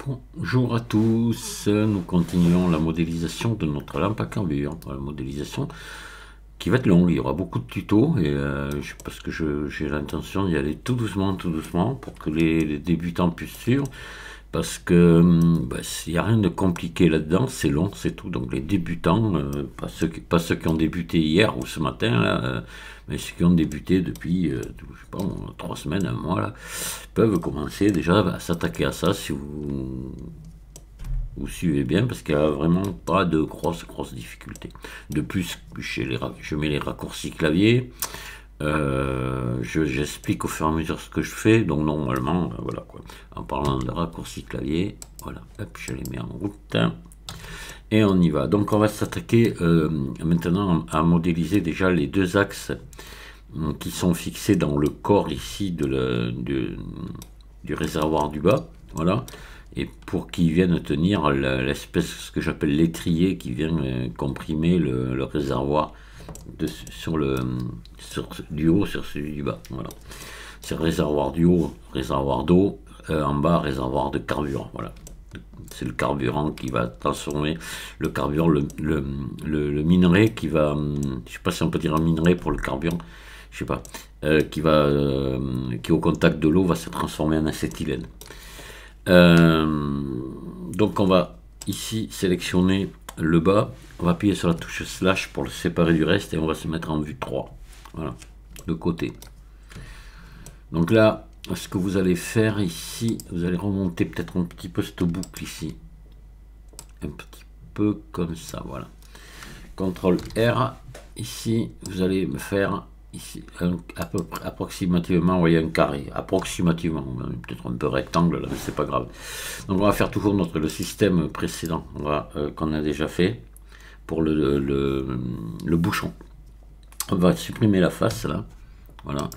Bonjour à tous, nous continuons la modélisation de notre lampe à carbure. La modélisation qui va être longue, il y aura beaucoup de tutos et parce que j'ai l'intention d'y aller tout doucement pour que les débutants puissent suivre. Parce que il n'y a rien de compliqué là-dedans, c'est long, c'est tout. Donc les débutants, pas ceux qui ont débuté hier ou ce matin, là, mais ceux qui ont débuté depuis, je sais pas, 3 semaines, un mois, là, peuvent commencer déjà à s'attaquer à ça si vous suivez bien, parce qu'il n'y a vraiment pas de grosses difficultés. De plus, je mets les raccourcis clavier. J'explique au fur et à mesure ce que je fais, donc normalement, voilà quoi. En parlant de raccourci clavier, voilà, hop, je les mets en route et on y va. Donc on va s'attaquer maintenant à modéliser déjà les deux axes qui sont fixés dans le corps ici du réservoir du bas, voilà, et pour qu'ils viennent tenir l'espèce, ce que j'appelle l'étrier qui vient comprimer le réservoir du haut sur celui du bas, voilà. C'est réservoir du haut, réservoir d'eau, en bas réservoir de carburant, voilà. C'est le carburant qui va transformer le carburant, le minerai qui va, je sais pas si on peut dire un minerai pour le carburant, je sais pas, qui au contact de l'eau va se transformer en acétylène. Donc on va ici sélectionner le bas, on va appuyer sur la touche slash pour le séparer du reste et on va se mettre en vue 3, voilà, de côté. Donc là, ce que vous allez faire ici, vous allez remonter peut-être un petit peu cette boucle ici, un petit peu comme ça, voilà. CTRL R, ici, vous allez me faire ici à peu près approximativement, vous voyez, un carré, approximativement, peut-être un peu rectangle là, mais c'est pas grave. Donc on va faire toujours le système précédent qu'on a déjà fait pour le bouchon. On va supprimer la face là, voilà,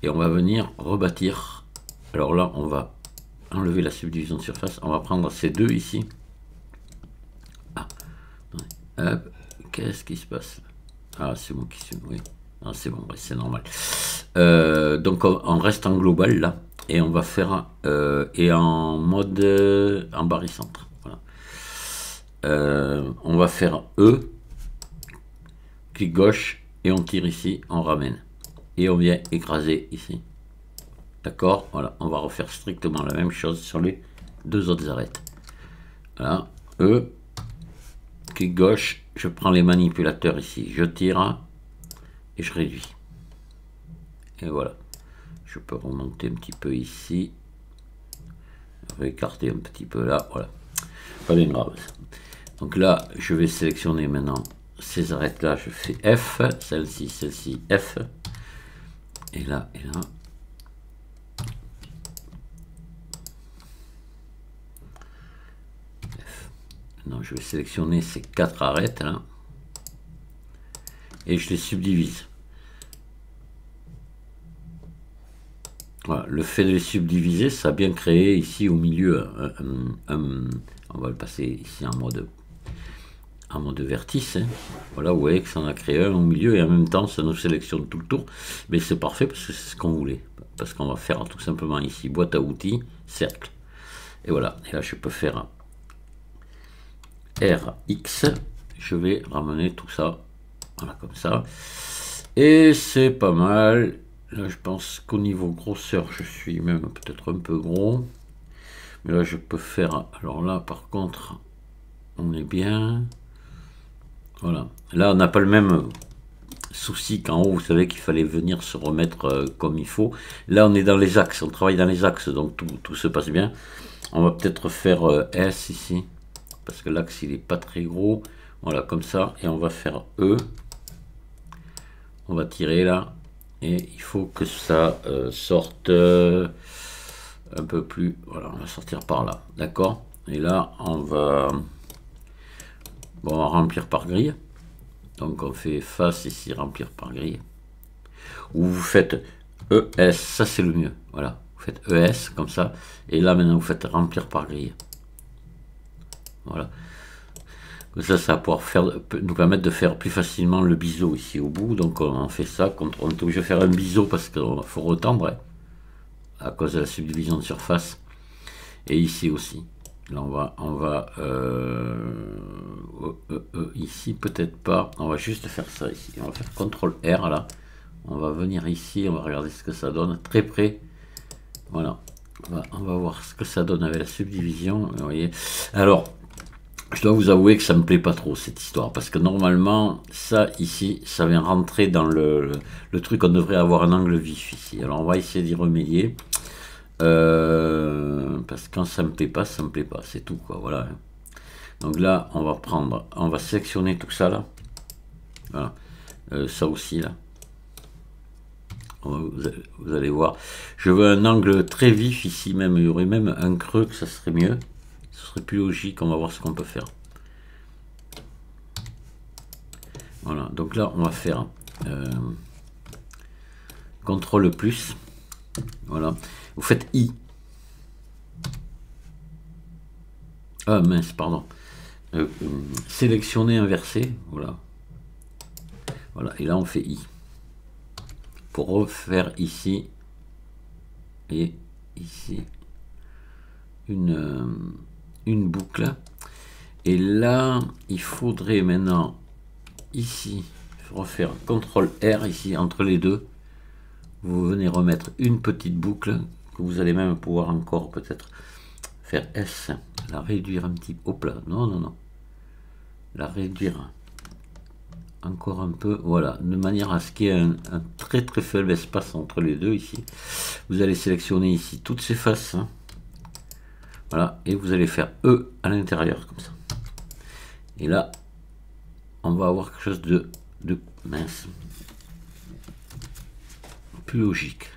et on va venir rebâtir. Alors là on va enlever la subdivision de surface, on va prendre ces deux ici. Hop, qu'est-ce qui se passe? Ah, c'est moi qui suis, oui. Ah, c'est bon, c'est normal. Donc on reste en global là et on va faire et en mode en barycentre. Voilà. On va faire E, clic gauche et on tire ici, on ramène et on vient écraser ici. D'accord, voilà, on va refaire strictement la même chose sur les deux autres arêtes. Voilà, E, clic gauche, je prends les manipulateurs ici, je tire et je réduis. Et voilà, je peux remonter un petit peu ici, écarter un petit peu là, voilà, pas bien grave. Donc là, je vais sélectionner maintenant ces arêtes là, je fais F, celle-ci, F, et là, F. Maintenant, je vais sélectionner ces 4 arêtes là, et je les subdivise. Voilà, le fait de les subdiviser, ça a bien créé ici au milieu on va le passer ici en mode vertice, hein. Voilà, vous voyez que ça en a créé un au milieu et en même temps ça nous sélectionne tout le tour, mais c'est parfait parce que c'est ce qu'on voulait, parce qu'on va faire tout simplement ici boîte à outils, cercle, et voilà, et là je peux faire RX, je vais ramener tout ça, voilà, comme ça, et c'est pas mal. Là, je pense qu'au niveau grosseur, je suis même peut-être un peu gros. Mais là, je peux faire... Alors là, par contre, on est bien. Voilà. Là, on n'a pas le même souci qu'en haut. Vous savez qu'il fallait venir se remettre comme il faut. Là, on est dans les axes. On travaille dans les axes, donc tout se passe bien. On va peut-être faire S ici. Parce que l'axe, il n'est pas très gros. Voilà, comme ça. Et on va faire E. On va tirer là. Et il faut que ça sorte un peu plus, voilà, on va sortir par là, d'accord. Et là on va remplir par grille. Donc on fait face ici, remplir par grille, ou vous faites ES, ça c'est le mieux, voilà, vous faites ES comme ça, et là maintenant vous faites remplir par grille, voilà. Ça va pouvoir nous permettre de faire plus facilement le biseau ici au bout. Donc on fait ça, on est obligé de faire un biseau parce qu'il faut retendre, hein, à cause de la subdivision de surface. Et ici aussi. Là, ici, peut-être pas. On va juste faire ça ici. On va faire CTRL R, là. On va venir ici, on va regarder ce que ça donne, très près. Voilà. On va voir ce que ça donne avec la subdivision. Vous voyez. Alors, je dois vous avouer que ça me plaît pas trop, cette histoire. Parce que normalement, ça, ici, ça vient rentrer dans le truc. On devrait avoir un angle vif ici. Alors, on va essayer d'y remédier. Parce que quand ça me plaît pas, c'est tout, quoi. Voilà. Donc là, on va sélectionner tout ça là. Voilà. Ça aussi là. Vous allez voir. Je veux un angle très vif ici même. Il y aurait même un creux que ça serait mieux. Ce serait plus logique. On va voir ce qu'on peut faire. Voilà. Donc là, on va faire CTRL plus. Voilà. Vous faites I. Ah mince, pardon. Sélectionner, inverser. Voilà. Voilà. Et là, on fait I. Pour refaire ici et ici une boucle. Et là, il faudrait maintenant ici refaire CTRL R ici entre les deux. Vous venez remettre une petite boucle que vous allez même pouvoir encore peut-être faire S, la réduire un petit peu. Hop là, non. La réduire encore un peu, voilà, de manière à ce qu'il y ait un très faible espace entre les deux ici. Vous allez sélectionner ici toutes ces faces, hein. Voilà, et vous allez faire E à l'intérieur comme ça. Et là, on va avoir quelque chose de mince, plus logique.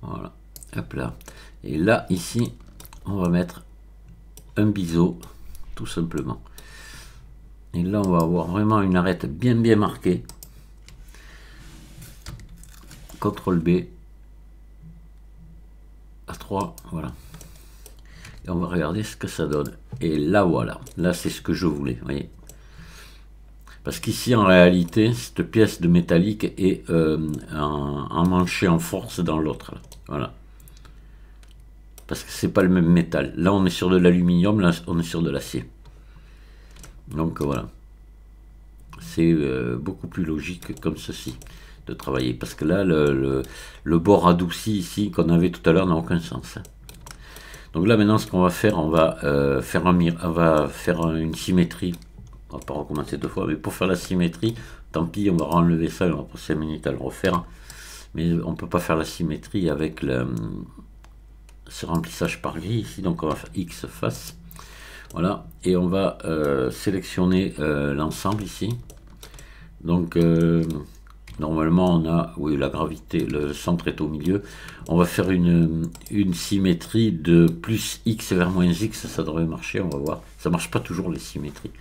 Voilà, hop là. Et là, ici, on va mettre un biseau, tout simplement. Et là, on va avoir vraiment une arête bien marquée. CTRL B. A3, voilà. Et on va regarder ce que ça donne. Et là, voilà. Là, c'est ce que je voulais, vous voyez. Parce qu'ici, en réalité, cette pièce de métallique est emmanchée en force dans l'autre. Voilà. Parce que c'est pas le même métal. Là, on est sur de l'aluminium, là, on est sur de l'acier. Donc, voilà. C'est beaucoup plus logique comme ceci de travailler. Parce que là, le bord adouci ici, qu'on avait tout à l'heure, n'a aucun sens. Donc là, maintenant, ce qu'on va faire, on va faire une symétrie. On va pas recommencer deux fois, mais pour faire la symétrie, tant pis, on va enlever ça, on va passer 5 minutes à le refaire. Mais on ne peut pas faire la symétrie avec ce remplissage par gris ici, donc on va faire X face. Voilà, et on va sélectionner l'ensemble ici. Donc normalement on a, oui, la gravité, le centre est au milieu. On va faire une symétrie de plus X vers moins X, ça devrait marcher, on va voir. Ça marche pas toujours les symétries.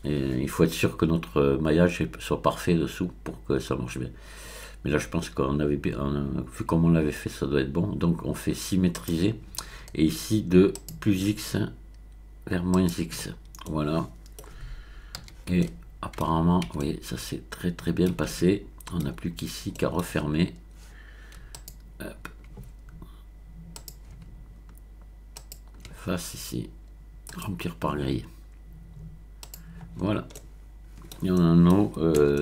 Et il faut être sûr que notre maillage soit parfait dessous pour que ça marche bien. Mais là je pense qu'on avait, vu comme on l'avait fait, ça doit être bon. Donc on fait symétriser. Et ici de plus X vers moins X. Voilà. Et apparemment, vous voyez, ça s'est très bien passé. On n'a plus qu'ici qu'à refermer. Hop. Face ici. Remplir par grille. Voilà. Il y en a nos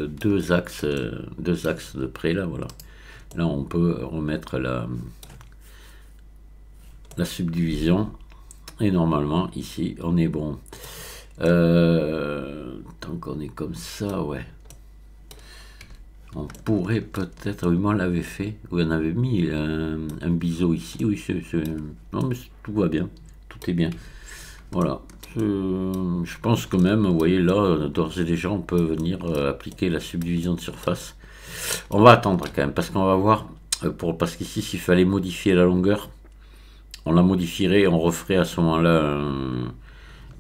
deux axes de près là, voilà. Là on peut remettre la subdivision. Et normalement ici on est bon. Tant qu'on est comme ça, ouais. On pourrait peut-être, oui, moi on l'avait fait, oui, on avait mis un biseau ici, oui, non mais tout va bien, tout est bien. Voilà, je pense que même, vous voyez là, d'ores et déjà, on peut venir appliquer la subdivision de surface. On va attendre quand même, parce qu'on va voir, parce qu'ici, s'il fallait modifier la longueur, on la modifierait, on referait à ce moment-là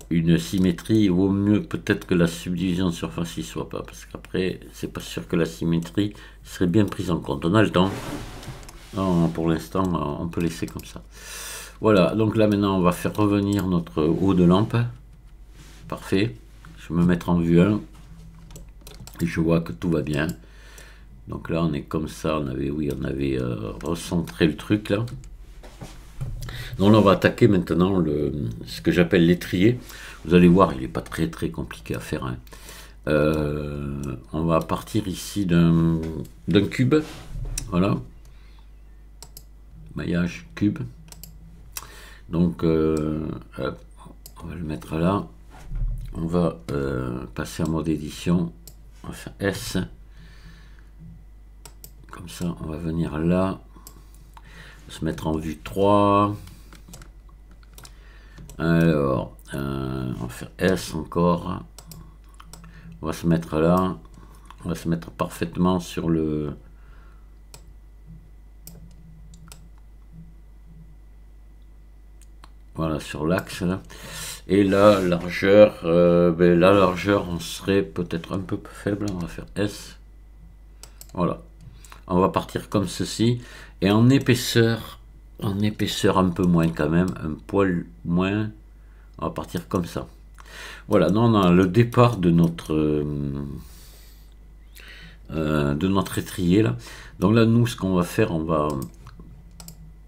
une symétrie. Il vaut mieux peut-être que la subdivision de surface y soit pas, parce qu'après c'est pas sûr que la symétrie serait bien prise en compte. On a le temps. Non, pour l'instant on peut laisser comme ça. Voilà, donc là maintenant on va faire revenir notre haut de lampe. Parfait. Je vais me mettre en vue 1 et je vois que tout va bien. Donc là on est comme ça, on avait recentré le truc là. Donc là, on va attaquer maintenant ce que j'appelle l'étrier. Vous allez voir, il n'est pas très très compliqué à faire, hein. On va partir ici d'un cube. Voilà. Maillage cube. Donc, hop, on va le mettre là. On va passer en mode édition. On va faire S. Comme ça, on va venir là. Se mettre en vue 3. Alors, on va faire S encore. On va se mettre là. On va se mettre parfaitement sur le... Voilà, sur l'axe là. Et la largeur, la largeur, on serait peut-être un peu faible. On va faire S. Voilà. On va partir comme ceci. Et en épaisseur un peu moins quand même, un poil moins. On va partir comme ça. Voilà, non, le départ de notre étrier là. Donc là, nous, ce qu'on va faire, on va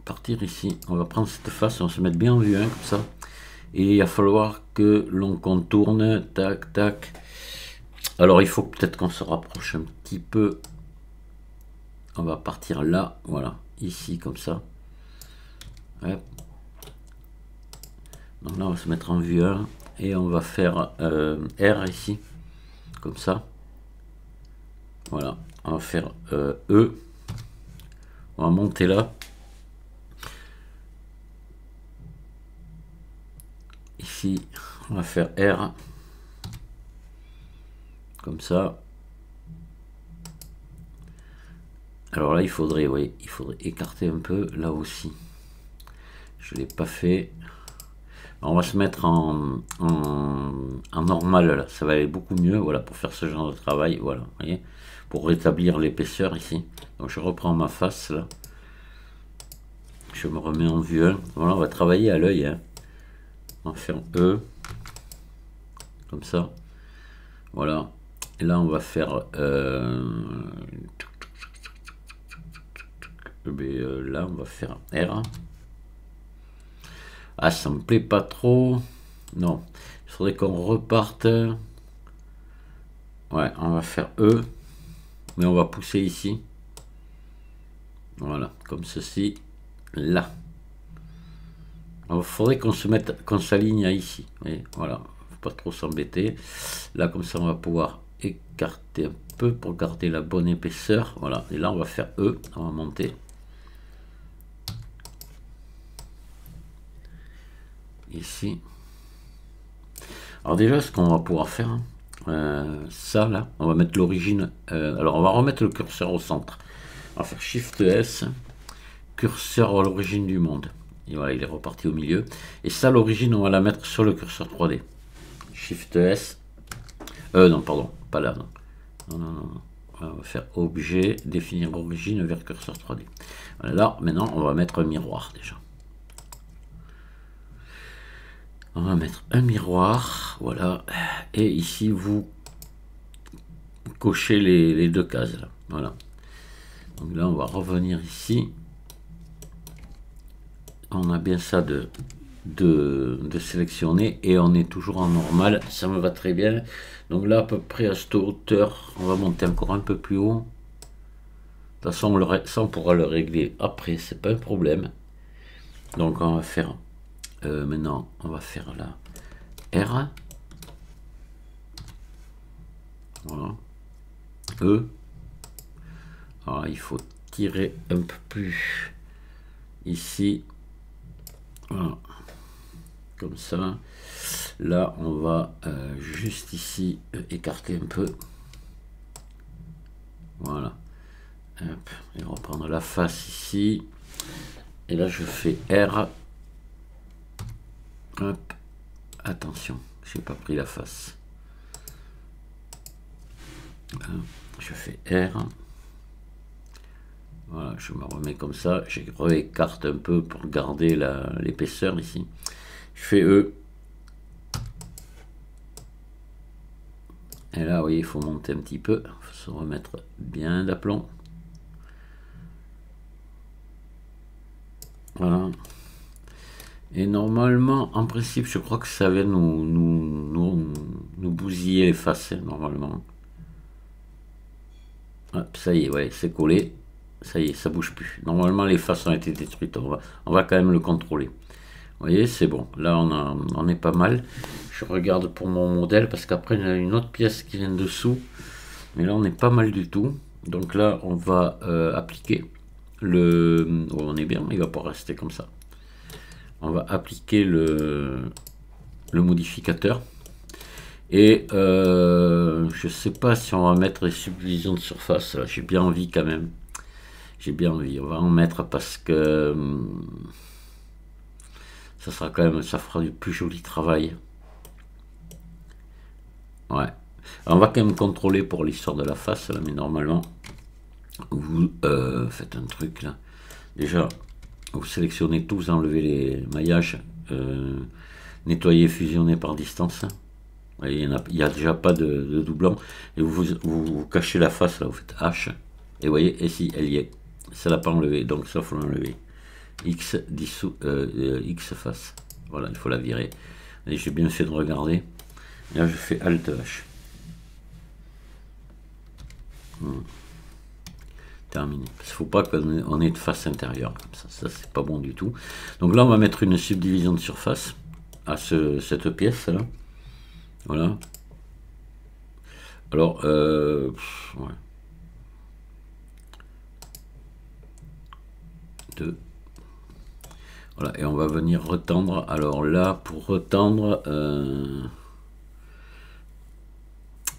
partir ici. On va prendre cette face, on va se mettre bien en vue, hein, comme ça. Et il va falloir que l'on contourne, tac, tac. Alors, il faut peut-être qu'on se rapproche un petit peu. On va partir là, voilà, ici, comme ça. Hop. Donc là, on va se mettre en vue 1 et on va faire R ici, comme ça. Voilà, on va faire E. On va monter là. Ici, on va faire R. Comme ça. Alors là, il faudrait écarter un peu là aussi. Je ne l'ai pas fait. On va se mettre en normal là, ça va aller beaucoup mieux, voilà, pour faire ce genre de travail, voilà, vous voyez, pour rétablir l'épaisseur ici. Donc je reprends ma face là, je me remets en vue 1, voilà, on va travailler à l'œil, hein. On va faire E, comme ça, voilà, et là on va faire là on va faire R. Ah, ça me plaît pas trop. Non, il faudrait qu'on reparte. Ouais, on va faire E, mais on va pousser ici. Voilà, comme ceci, là. Il faudrait qu'on se mette, qu'on s'aligne ici. Et voilà, faut pas trop s'embêter. Là, comme ça, on va pouvoir écarter un peu pour garder la bonne épaisseur. Voilà, et là, on va faire E, on va monter. Ici. Alors déjà, ce qu'on va pouvoir faire, ça là, on va mettre l'origine. Alors on va remettre le curseur au centre. On va faire Shift S, curseur à l'origine du monde. Et voilà, il est reparti au milieu. Et ça, l'origine, on va la mettre sur le curseur 3D. Shift S. Non, pardon, pas là, non. Non. On va faire objet, définir origine vers curseur 3D. Voilà, là, maintenant, on va mettre un miroir déjà. On va mettre un miroir, voilà, et ici vous cochez les deux cases là, voilà. Donc là on va revenir ici, on a bien ça de sélectionner et on est toujours en normal, ça me va très bien. Donc là à peu près à cette hauteur, on va monter encore un peu plus haut. De toute façon ça on pourra le régler après, c'est pas un problème. Donc on va faire maintenant on va faire là R, voilà, E. Alors il faut tirer un peu plus ici, voilà, comme ça. Là on va juste ici écarter un peu, voilà. Hop, et reprendre la face ici, et là je fais R. Hop, attention, j'ai pas pris la face. Je fais R. Voilà, je me remets comme ça, je réécarte un peu pour garder l'épaisseur ici. Je fais E. Et là, vous voyez, il faut monter un petit peu, il faut se remettre bien d'aplomb. Voilà. Et normalement, en principe, je crois que ça vient nous bousiller les faces, hein, normalement. Hop, ça y est, ouais, c'est collé. Ça y est, ça bouge plus. Normalement, les faces ont été détruites. On va quand même le contrôler. Vous voyez, c'est bon. Là, on est pas mal. Je regarde pour mon modèle parce qu'après, il y a une autre pièce qui vient dessous. Mais là, on est pas mal du tout. Donc là, on va appliquer le... Oh, on est bien, il va pas rester comme ça. On va appliquer le modificateur. Et je sais pas si on va mettre les subdivisions de surface. J'ai bien envie quand même. J'ai bien envie. On va en mettre parce que ça sera quand même, ça fera du plus joli travail. Ouais. Alors, on va quand même contrôler pour l'histoire de la face là, mais normalement vous faites un truc là. Déjà, vous sélectionnez tout, vous enlevez les maillages, nettoyer, fusionner par distance. Il n'y a déjà pas de doublon. Et vous cachez la face là, vous faites H. Et vous voyez, et si elle y est, ça l'a pas enlevé, donc ça faut l'enlever. X dissous, X face. Voilà, il faut la virer. Et j'ai bien fait de regarder. Et là, je fais Alt H. Terminé. Parce qu'il ne faut pas qu'on ait de face intérieure comme ça. Ça, c'est pas bon du tout. Donc là, on va mettre une subdivision de surface à cette pièce là. Voilà. Alors, ouais. 2. Voilà, et on va venir retendre. Alors là, pour retendre,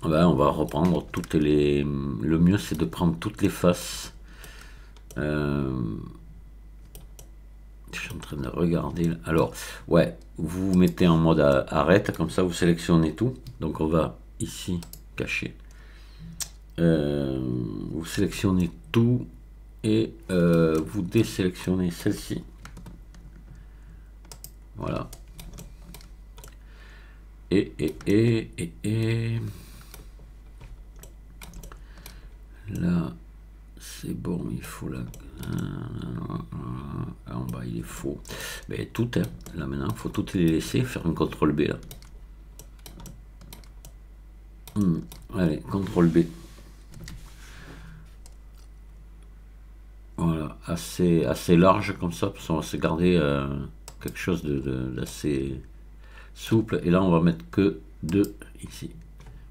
on va reprendre toutes les... Le mieux, c'est de prendre toutes les faces. Je suis en train de regarder. Alors, ouais, vous vous mettez en mode arrête, comme ça, vous sélectionnez tout. Donc, on va ici cacher. Vous sélectionnez tout et vous désélectionnez celle-ci. Voilà. Et là, c'est bon, il faut la... En bas, il est faux. Mais tout, hein. Là maintenant, il faut tout les laisser, faire un CTRL B là. Allez, CTRL B. Voilà, assez large comme ça, parce qu'on va se garder quelque chose d'assez souple. Et là, on va mettre que 2 ici.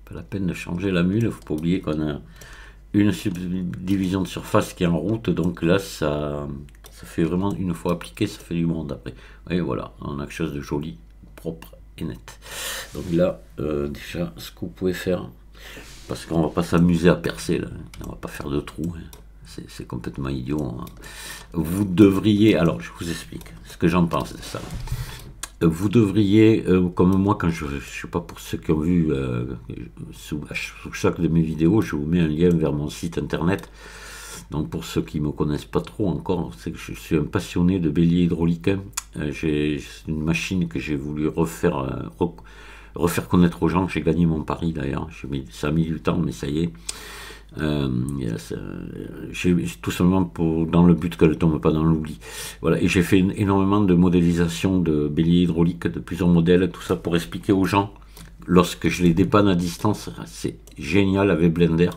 Pas la peine de changer la mule, il ne faut pas oublier qu'on a une subdivision de surface qui est en route, donc là ça fait vraiment, une fois appliqué, ça fait du monde après. Et voilà, on a quelque chose de joli, propre et net. Donc là, déjà, ce que vous pouvez faire, parce qu'on va pas s'amuser à percer là, on va pas faire de trous, hein. C'est complètement idiot, hein. Vous devriez, alors je vous explique ce que j'en pense de ça. Vous devriez, comme moi, quand je sais pas, pour ceux qui ont vu, sous chaque de mes vidéos, je vous mets un lien vers mon site internet. Donc pour ceux qui ne me connaissent pas trop encore, c'est que je suis un passionné de bélier hydraulique. J'ai une machine que j'ai voulu refaire connaître aux gens. J'ai gagné mon pari d'ailleurs. Ça a mis du temps, mais ça y est. Tout simplement dans le but qu'elle ne tombe pas dans l'oubli. Voilà, et j'ai fait énormément de modélisation de béliers hydrauliques, de plusieurs modèles, tout ça pour expliquer aux gens. Lorsque je les dépanne à distance, c'est génial avec Blender.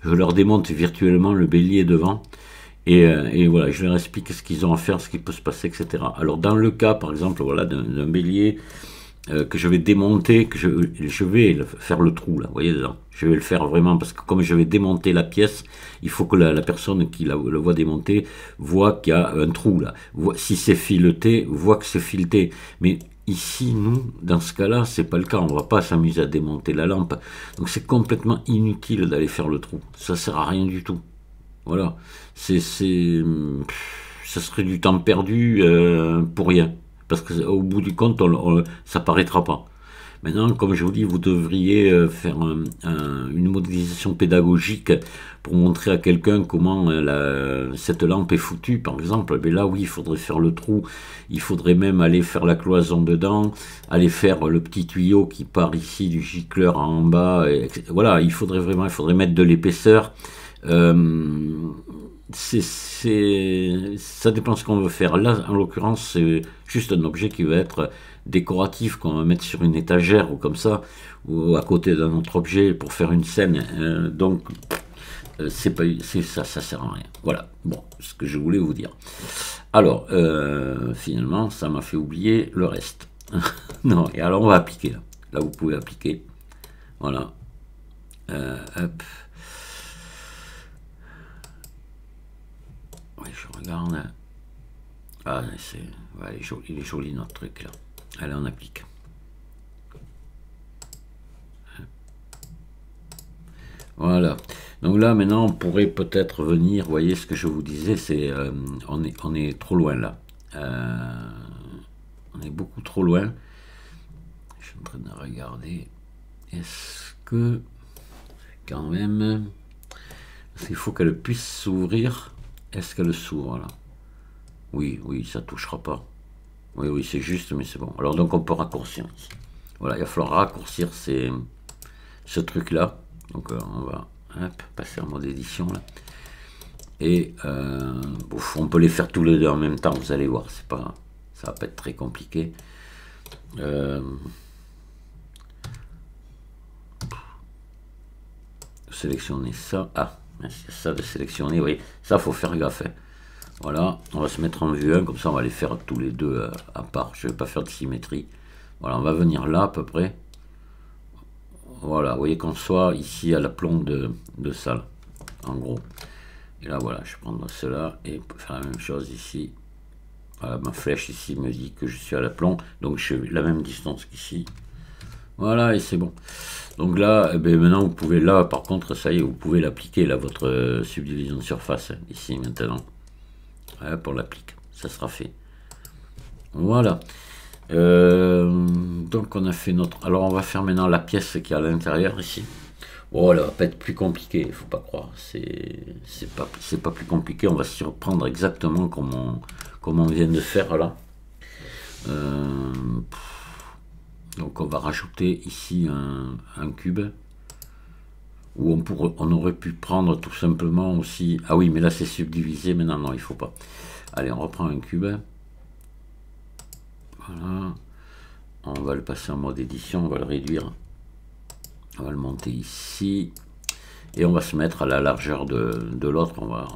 Je leur démonte virtuellement le bélier devant. Et voilà, je leur explique ce qu'ils ont à faire, ce qui peut se passer, etc. Alors dans le cas, par exemple, voilà, d'un bélier que je vais démonter, que je vais faire le trou là, vous voyez dedans. Je vais le faire vraiment parce que comme je vais démonter la pièce, il faut que la personne qui le voit démonter voit qu'il y a un trou là. Si c'est fileté, voit que c'est fileté. Mais ici, nous, dans ce cas-là, c'est pas le cas. On va pas s'amuser à démonter la lampe. Donc c'est complètement inutile d'aller faire le trou. Ça sert à rien du tout. Voilà. Ça serait du temps perdu pour rien. Parce qu'au bout du compte, ça paraîtra pas. Maintenant, comme je vous dis, vous devriez faire une modélisation pédagogique pour montrer à quelqu'un comment cette lampe est foutue, par exemple. Mais là, oui, il faudrait faire le trou. Il faudrait même aller faire la cloison dedans, aller faire le petit tuyau qui part ici du gicleur en bas. Voilà, il faudrait mettre de l'épaisseur. ça dépend ce qu'on veut faire. Là, en l'occurrence, c'est juste un objet qui va être décoratif, qu'on va mettre sur une étagère ou comme ça, ou à côté d'un autre objet pour faire une scène. Donc, c'est pas, ça sert à rien. Voilà, bon, ce que je voulais vous dire. Alors, finalement, ça m'a fait oublier le reste. Non, et alors on va appliquer là. Là, vous pouvez appliquer. Voilà. Hop. Oui, je regarde. Ah, ouais, il est joli notre truc là. Allez, on applique. Voilà. Donc là, maintenant, on pourrait peut-être venir. Vous voyez ce que je vous disais, c'est on est trop loin là. On est beaucoup trop loin. Je suis en train de regarder. Est-ce que quand même, parce qu'il faut qu'elle puisse s'ouvrir. Est-ce qu'elle s'ouvre là? Oui, oui, ça touchera pas. Oui, oui, c'est juste, mais c'est bon. Alors donc on peut raccourcir ici. Voilà, il va falloir raccourcir ce truc-là. Donc on va passer en mode édition là. Et on peut les faire tous les deux en même temps, vous allez voir, c'est pas, ça va pas être très compliqué. Sélectionner ça. Ah, c'est ça de sélectionner, oui. Ça, faut faire gaffe. Hein. Voilà, on va se mettre en vue 1, comme ça on va les faire tous les deux à part. Je vais pas faire de symétrie. Voilà, on va venir là à peu près. Voilà, vous voyez qu'on soit ici à l'aplomb de ça, là, en gros. Et là, voilà, je vais prendre cela et faire la même chose ici. Voilà, ma flèche ici me dit que je suis à l'aplomb, donc je fais la même distance qu'ici. Voilà, et c'est bon. Donc là, eh bien, maintenant, vous pouvez, là, par contre, ça y est, vous pouvez l'appliquer, là, votre subdivision de surface, ici, maintenant. Voilà, pour l'appliquer, ça sera fait. Voilà. Donc, on a fait notre... Alors, on va faire maintenant la pièce qui est à l'intérieur, ici. Bon, elle va pas être plus compliquée, il faut pas croire. C'est pas plus compliqué, on va s'y reprendre exactement comme on vient de faire, là. Donc on va rajouter ici un cube où on aurait pu prendre tout simplement aussi. Ah oui, mais là c'est subdivisé, mais non, il faut pas. Allez, on reprend un cube. Voilà. On va le passer en mode édition, on va le réduire. On va le monter ici. Et on va se mettre à la largeur de l'autre. On va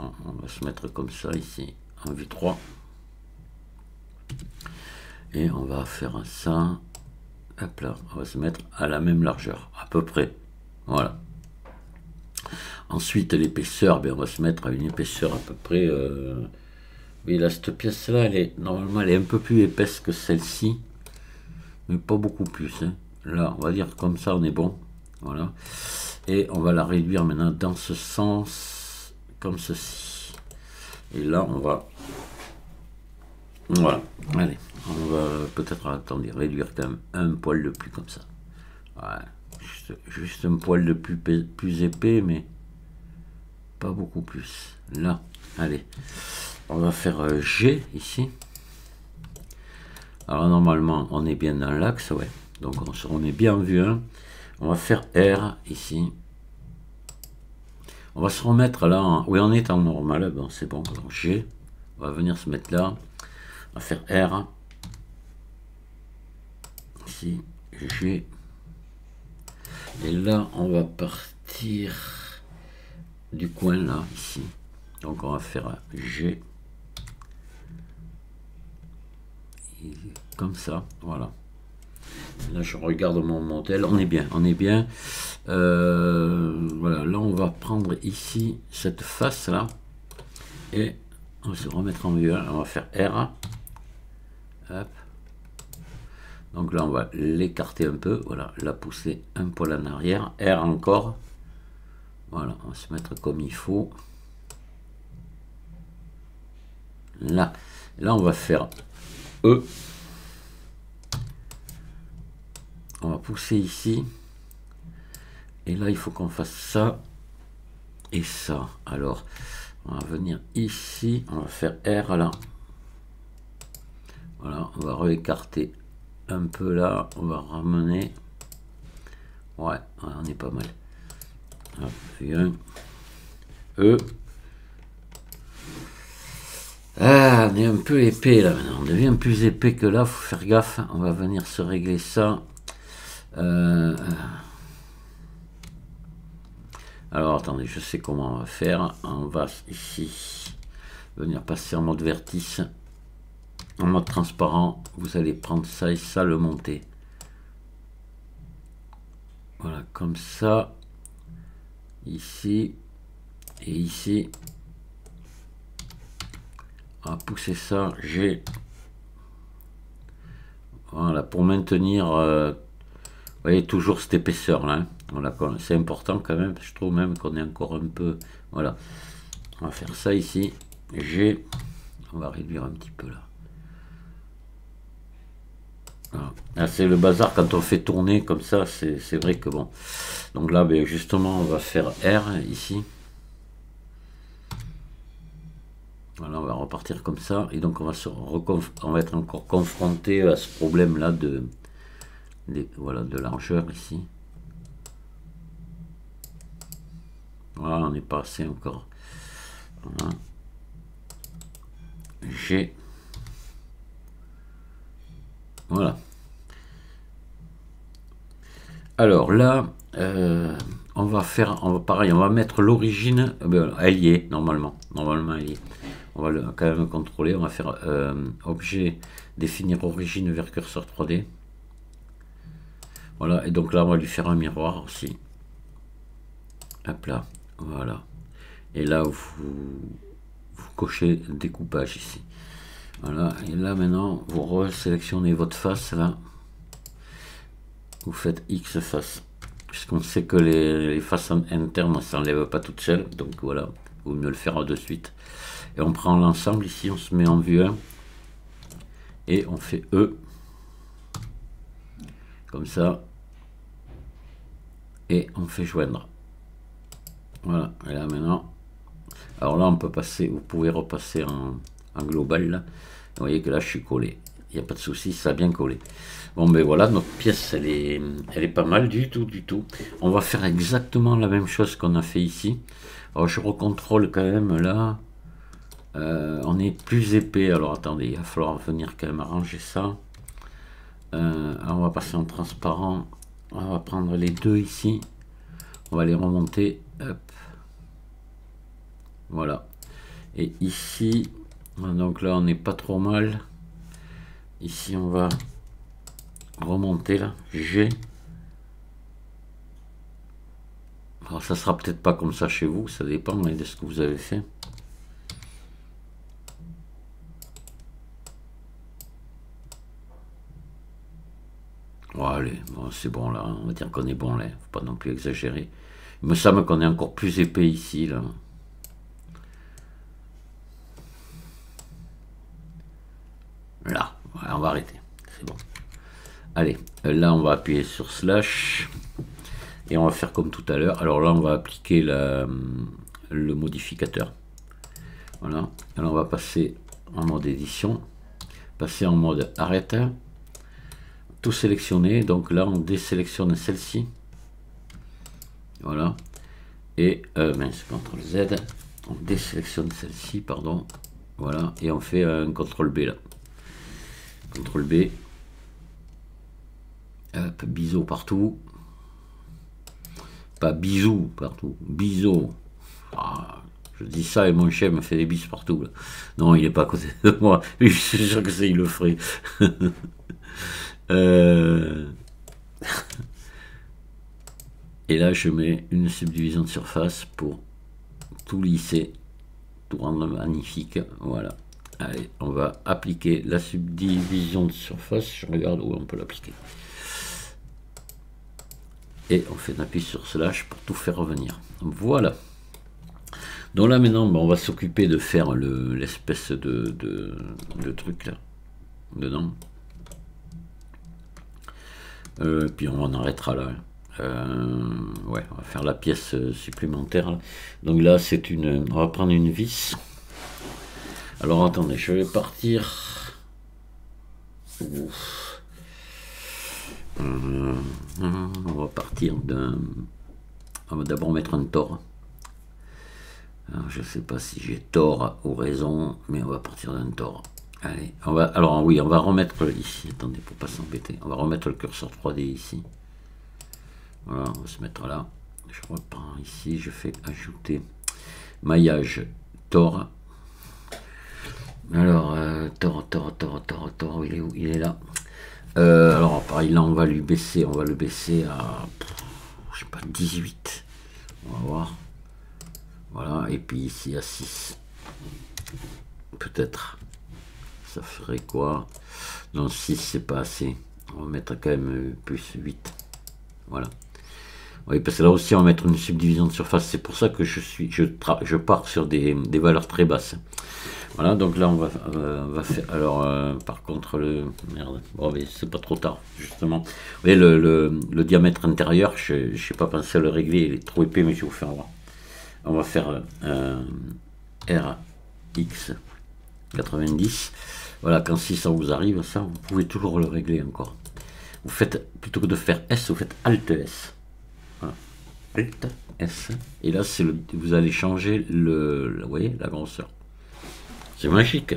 se mettre comme ça ici, en vue 3. Et on va faire ça. Hop là, on va se mettre à la même largeur, à peu près. Voilà. Ensuite, l'épaisseur, on va se mettre à une épaisseur à peu près. Oui, là, cette pièce-là, normalement, elle est un peu plus épaisse que celle-ci, mais pas beaucoup plus. Hein. Là, on va dire comme ça, on est bon. Voilà. Et on va la réduire maintenant dans ce sens, comme ceci. Et là, on va... Voilà. Allez, on va peut-être, attendez, réduire quand même un poil de plus comme ça. Ouais. Juste un poil de plus épais, mais pas beaucoup plus. Là, allez. On va faire G ici. Alors normalement, on est bien dans l'axe, ouais. Donc on est bien en vue 1. On va faire R ici. On va se remettre là. Oui, on est en normal. Bon, c'est bon. Alors G. On va venir se mettre là. On va faire R. Ici. G. Et là, on va partir du coin là, ici. Donc on va faire G. Et comme ça, voilà. Là, je regarde mon modèle. On est bien, on est bien. Voilà, là, on va prendre ici cette face là. Et on va se remettre en vue. On va faire R. Hop. Donc là, on va l'écarter un peu. Voilà, la pousser un poil en arrière. R encore. Voilà, on va se mettre comme il faut. Là, on va faire E. On va pousser ici. Et là, il faut qu'on fasse ça et ça. Alors, on va venir ici. On va faire R là. Voilà, on va réécarter un peu là. On va ramener. Ouais, on est pas mal. Hop, E. Ah, on est un peu épais là maintenant. On devient plus épais que là. Faut faire gaffe. On va venir se régler ça. Alors attendez, je sais comment on va faire. On va ici venir passer en mode vertice. En mode transparent. Vous allez prendre ça et ça, le monter. Voilà, comme ça. Ici. Et ici. On va pousser ça. G. Voilà, pour maintenir, vous voyez, toujours cette épaisseur là. Hein. Voilà, c'est important quand même. Je trouve même qu'on est encore un peu. Voilà. On va faire ça ici. G. On va réduire un petit peu là. Voilà. Là, c'est le bazar quand on fait tourner comme ça. C'est vrai que bon. Donc là, ben, justement, on va faire R ici. Voilà, on va repartir comme ça. Et donc, on va être encore confronté à ce problème-là voilà, de largeur ici. Voilà, on n'est pas assez encore. Voilà. G. Voilà. Alors là, on va pareil, on va mettre l'origine. Elle y est normalement. Normalement, elle y est. On va quand même contrôler. On va faire objet, définir origine vers curseur 3D. Voilà, et donc là, on va lui faire un miroir aussi. Hop là, voilà. Et là, vous cochez découpage ici. Voilà, et là maintenant, vous resélectionnez votre face là. Vous faites X face. Puisqu'on sait que les faces internes ne s'enlèvent pas toutes seules. Donc voilà, il vaut mieux le faire de suite. Et on prend l'ensemble ici, on se met en vue 1. Et on fait E. Comme ça. Et on fait joindre. Voilà, et là maintenant. Alors là, on peut passer, vous pouvez repasser en global là. Vous voyez que là, je suis collé. Il n'y a pas de souci, ça a bien collé. Bon, ben voilà, notre pièce, elle est pas mal du tout, du tout. On va faire exactement la même chose qu'on a fait ici. Alors, je recontrôle quand même là. On est plus épais. Alors, attendez, il va falloir venir quand même arranger ça. Alors, on va passer en transparent. On va prendre les deux ici. On va les remonter. Hop. Voilà. Et ici, donc là, on n'est pas trop mal. Ici, on va remonter là. G. Alors, ça sera peut-être pas comme ça chez vous. Ça dépend de ce que vous avez fait. Bon, allez, bon, c'est bon là. On va dire qu'on est bon là. Faut pas non plus exagérer. Il me semble qu'on est encore plus épais ici là. Là, voilà, on va arrêter. C'est bon. Allez, là on va appuyer sur slash. Et on va faire comme tout à l'heure. Alors là on va appliquer le modificateur. Voilà. Alors on va passer en mode édition. Passer en mode arrête. Tout sélectionner. Donc là on désélectionne celle-ci. Voilà. Et mince, CTRL Z. On désélectionne celle-ci, pardon. Voilà. Et on fait un CTRL B là. CTRL B. Hop, biseau partout. Pas bisous partout. Biseau. Ah, je dis ça et mon chien me fait des bises partout. Là. Non, il n'est pas à côté de moi. Je suis sûr que c'est, il le ferait. Et là, je mets une subdivision de surface pour tout lisser, tout rendre magnifique. Voilà. Allez, on va appliquer la subdivision de surface. Je regarde où on peut l'appliquer. Et on fait un appui sur slash pour tout faire revenir. Voilà. Donc là maintenant, on va s'occuper de faire l'espèce de truc là, dedans. Puis on en arrêtera là. Ouais, on va faire la pièce supplémentaire. Là. Donc là, on va prendre une vis. Alors attendez, je vais partir. On va partir on va d'abord mettre un tore. Alors, je sais pas si j'ai tort ou raison, mais on va partir d'un tort. Allez, alors oui, on va remettre ici, attendez, pour pas s'embêter, on va remettre le curseur 3D ici. Voilà, on va se mettre là. Je reprends ici, je fais ajouter maillage tort. Alors, tort, il est où? Il est là. Alors, pareil, là, on va lui baisser, on va le baisser à, je sais pas, 18. On va voir. Voilà, et puis ici à 6. Peut-être. Ça ferait quoi? Non, 6, c'est pas assez. On va mettre quand même plus 8. Voilà. Oui, parce que là aussi, on va mettre une subdivision de surface. C'est pour ça que je pars sur des valeurs très basses. Voilà, donc là, on va faire... Alors, par contre, merde, bon, mais c'est pas trop tard, justement. Vous voyez, le diamètre intérieur, je n'ai pas pensé à le régler, il est trop épais, mais je vais vous faire voir. On va faire RX 90. Voilà, quand si ça vous arrive, ça, vous pouvez toujours le régler encore. Vous faites, plutôt que de faire S, vous faites Alt S. Voilà. Alt S. Et là, vous allez changer vous voyez, la grosseur. C'est magique.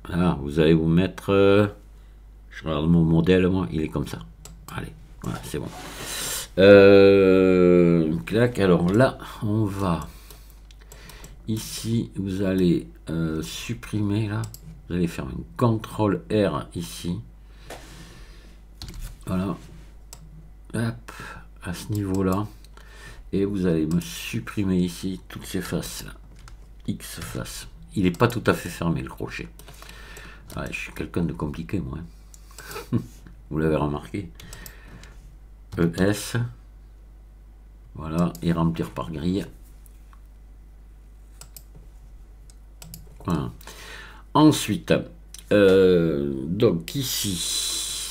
Là, vous allez vous mettre... je regarde mon modèle, moi, il est comme ça. Allez, voilà, c'est bon. Clac, alors là, on va... Ici, vous allez supprimer, là. Vous allez faire une CTRL R ici. Voilà. Hop, à ce niveau-là. Et vous allez me supprimer ici toutes ces faces là. X faces. Il n'est pas tout à fait fermé le crochet. Ouais, je suis quelqu'un de compliqué moi. Vous l'avez remarqué. ES. Voilà. Et remplir par grille. Voilà. Ensuite, donc ici,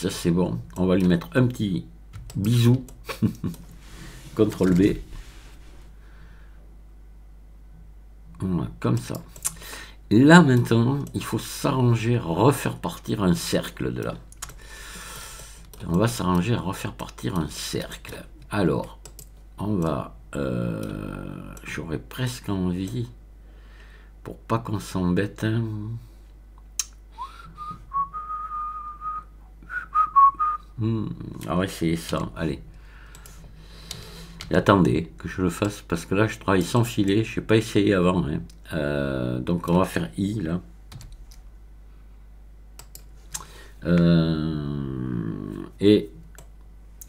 ça c'est bon. On va lui mettre un petit bisou. CTRL B. Voilà, comme ça. Là maintenant, il faut s'arranger à refaire partir un cercle de là. On va s'arranger à refaire partir un cercle. Alors, on va... j'aurais presque envie, pour pas qu'on s'embête... on va essayer ça, allez. Et attendez que je le fasse, parce que là je travaille sans filet, je n'ai pas essayé avant. Hein. Donc on va faire I là. Et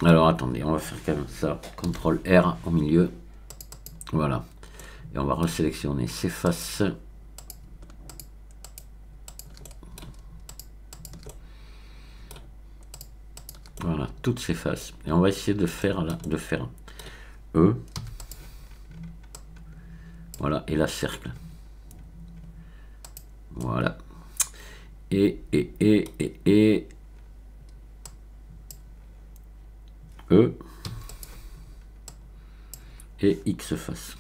alors attendez, on va faire quand même ça. CTRL R au milieu. Voilà. Et on va resélectionner ces faces. Voilà, toutes ces faces. Et on va essayer de faire là, E. Voilà, et la cercle. Voilà. Et E. Et X face.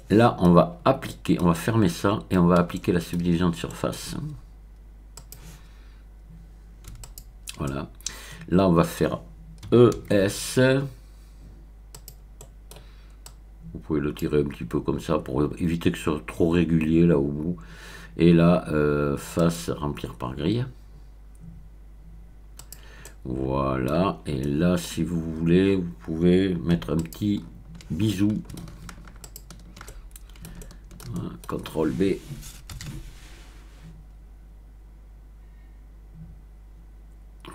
Là, on va appliquer, on va fermer ça et on va appliquer la subdivision de surface. Voilà. Là, on va faire ES. Vous pouvez le tirer un petit peu comme ça pour éviter que ce soit trop régulier là au bout. Et là, face remplir par grille. Voilà. Et là, si vous voulez, vous pouvez mettre un petit bisou. Voilà, CTRL B.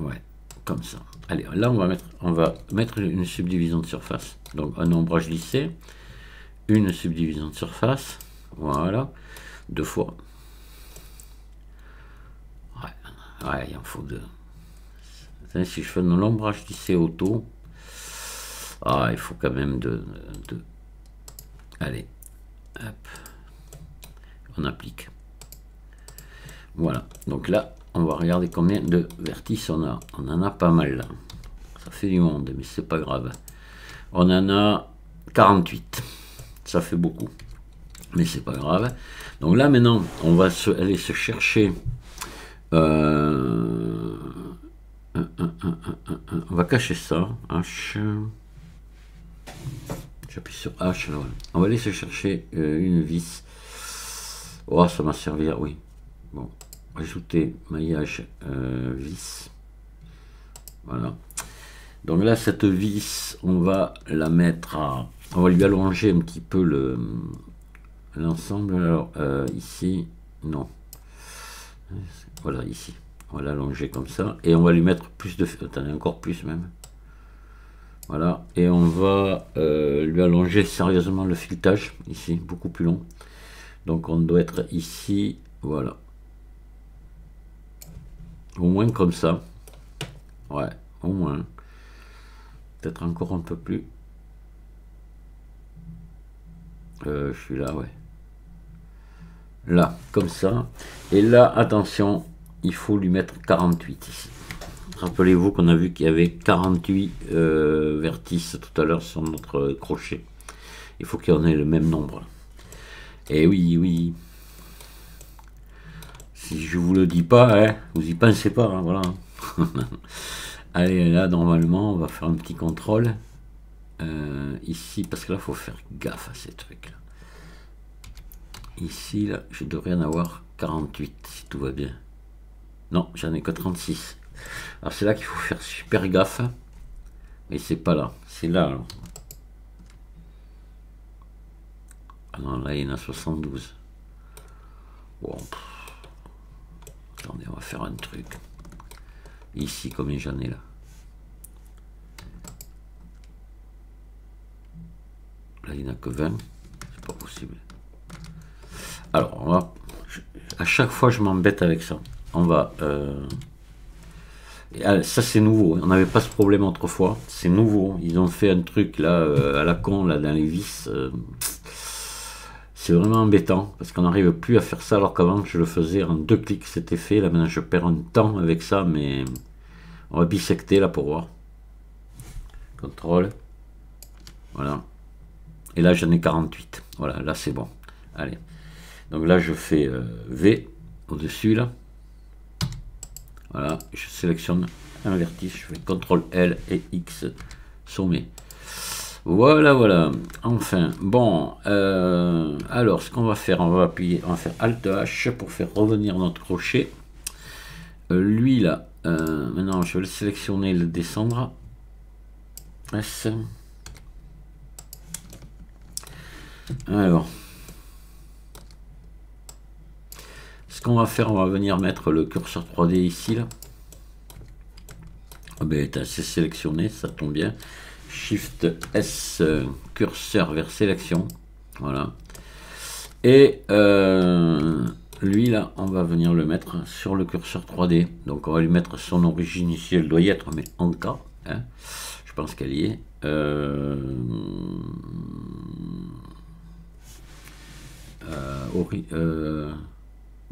Ouais, comme ça. Allez, là, on va mettre une subdivision de surface. Donc, un ombrage lissé. Une subdivision de surface. Voilà. 2 fois. Ouais, il en faut 2. Si je fais un ombrage lissé auto, il faut quand même 2. Allez. Hop. On applique. Voilà. Donc là, on va regarder combien de vertices on a. On en a pas mal là. Ça fait du monde, mais c'est pas grave. On en a 48. Ça fait beaucoup. Mais c'est pas grave. Donc là maintenant, on va aller se chercher. On va cacher ça. H. J'appuie sur H. Là, ouais. On va aller se chercher une vis. Oh, ça m'a servi. Oui. Bon. Ajouter maillage vis. Voilà. Donc là, cette vis, on va la mettre à... On va lui allonger un petit peu l'ensemble. Alors, ici, non. Voilà, ici. On va l'allonger comme ça. Et on va lui mettre plus de... Attendez, encore plus même. Voilà. Et on va lui allonger sérieusement le filetage. Ici, beaucoup plus long. Donc on doit être ici. Voilà. Au moins comme ça. Ouais, au moins. Peut-être encore un peu plus. Je suis là, ouais. Là, comme ça. Et là, attention, il faut lui mettre 48 ici. Rappelez-vous qu'on a vu qu'il y avait 48 vertices tout à l'heure sur notre crochet. Il faut qu'il y en ait le même nombre. Et oui, oui. Si je vous le dis pas, hein, vous y pensez pas, hein, voilà. Allez, là, normalement, on va faire un petit contrôle. Ici, parce que là, il faut faire gaffe à ces trucs-là. Ici, là, je devrais en avoir 48, si tout va bien. Non, j'en ai que 36. Alors, c'est là qu'il faut faire super gaffe. Mais c'est pas là, c'est là. Alors. Ah non, là, il y en a 72. Bon. Attendez, on va faire un truc. Ici, combien j'en ai là? Là, il n'y en a que 20. C'est pas possible. Alors, on va, à chaque fois, je m'embête avec ça. On va... ça, c'est nouveau. On n'avait pas ce problème autrefois. C'est nouveau. Ils ont fait un truc, là, à la con, là, dans les vis. C'est vraiment embêtant, parce qu'on n'arrive plus à faire ça, alors qu'avant, je le faisais en 2 clics, c'était fait. Là, maintenant, je perds un temps avec ça, mais... On va bisecter, là, pour voir. Contrôle. Voilà. Et là, j'en ai 48. Voilà, là, c'est bon. Allez. Donc là, je fais V au-dessus, là. Voilà, je sélectionne un vertice, je fais CTRL L et X, sommet. Voilà, voilà. Enfin, bon. Alors, ce qu'on va faire, on va appuyer, on va faire Alt H pour faire revenir notre crochet. Lui, là, maintenant, je vais le sélectionner, le descendre. S. Alors. Ce qu'on va faire, on va venir mettre le curseur 3D ici, là. Ah ben, c'est sélectionné, ça tombe bien. Shift S, curseur vers sélection. Voilà. Et lui, là, on va venir le mettre sur le curseur 3D. Donc, on va lui mettre son origine ici. Elle doit y être, mais en cas. Hein. Je pense qu'elle y est.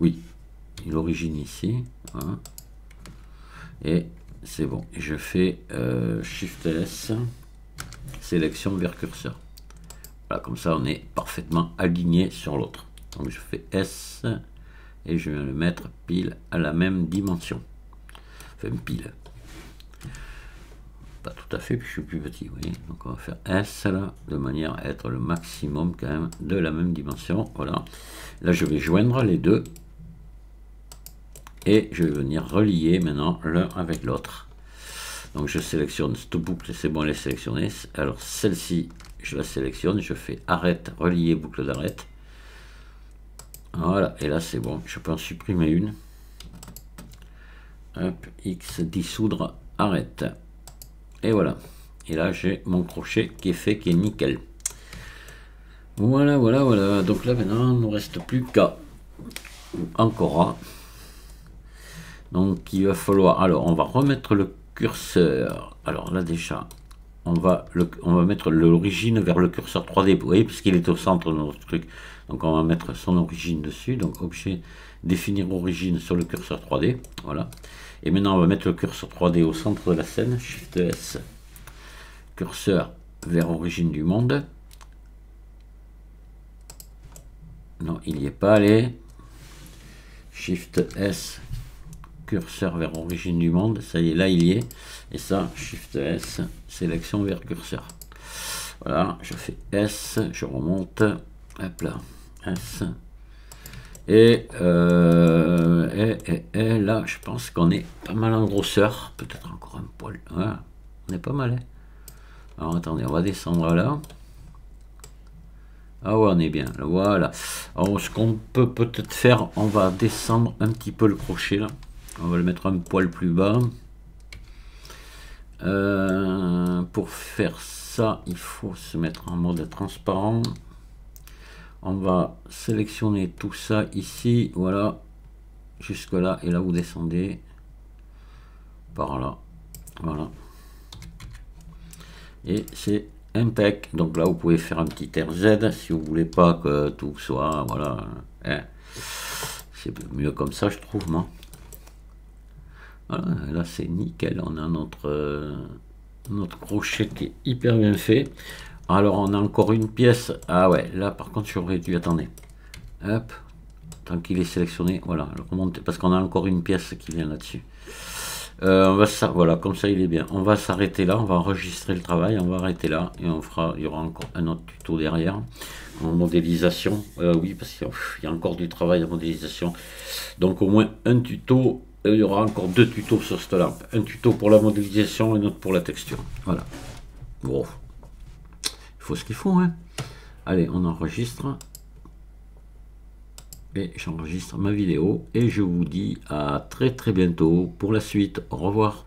Oui, l'origine ici. Hein. Et c'est bon. Je fais Shift S, sélection vers curseur. Voilà, comme ça on est parfaitement aligné sur l'autre. Donc je fais S et je viens le mettre pile à la même dimension. Enfin pile. Pas tout à fait, puis je suis plus petit, vous voyez. Donc on va faire S là, de manière à être le maximum quand même de la même dimension. Voilà. Là je vais joindre les deux. Et je vais venir relier maintenant l'un avec l'autre. Donc je sélectionne cette boucle, c'est bon, elle est sélectionnée. Alors celle-ci, je la sélectionne, je fais arrête, relier, boucle d'arrête. Voilà, et là c'est bon, je peux en supprimer une. Hop, X, dissoudre, arrête. Et voilà. Et là j'ai mon crochet qui est fait, qui est nickel. Voilà, voilà, voilà. Donc là maintenant, il ne nous reste plus qu'à encore. Donc il va falloir, alors on va remettre le curseur. Alors là déjà, on va mettre l'origine vers le curseur 3D, vous voyez, puisqu'il est au centre de notre truc. Donc on va mettre son origine dessus, donc objet, définir origine sur le curseur 3D, voilà. Et maintenant on va mettre le curseur 3D au centre de la scène, Shift S, curseur vers origine du monde. Non, il n'y est pas allé. Shift S, curseur vers origine du monde, ça y est, là il y est, et ça, Shift S, sélection vers curseur. Voilà, je fais S, je remonte, hop là, S. Et là, je pense qu'on est pas mal en grosseur, peut-être encore un poil. Voilà, on est pas mal. Hein. Alors attendez, on va descendre là. Ah ouais, on est bien, là, voilà. Alors ce qu'on peut peut-être faire, on va descendre un petit peu le crochet là. On va le mettre un poil plus bas. Pour faire ça, il faut se mettre en mode transparent. On va sélectionner tout ça ici, voilà, jusque là, et là vous descendez par là, voilà. Et c'est impec. Donc là vous pouvez faire un petit RZ si vous voulez pas que tout soit, voilà, hein. C'est mieux comme ça je trouve, moi. Voilà, là c'est nickel, on a notre crochet qui est hyper bien fait. Alors on a encore une pièce, ah ouais, là par contre j'aurais dû, attendez, hop, tant qu'il est sélectionné, voilà, remonter, parce qu'on a encore une pièce qui vient là-dessus. On va ça, voilà, comme ça il est bien. On va s'arrêter là, on va enregistrer le travail, on va arrêter là et on fera, il y aura encore un autre tuto derrière en modélisation. Oui, parce qu'il y a encore du travail en modélisation. Donc au moins un tuto. Il y aura encore 2 tutos sur cette lampe. Un tuto pour la modélisation et un autre pour la texture. Voilà. Bon. Il faut ce qu'il faut, hein. Allez, on enregistre. Et j'enregistre ma vidéo. Et je vous dis à très très bientôt pour la suite. Au revoir.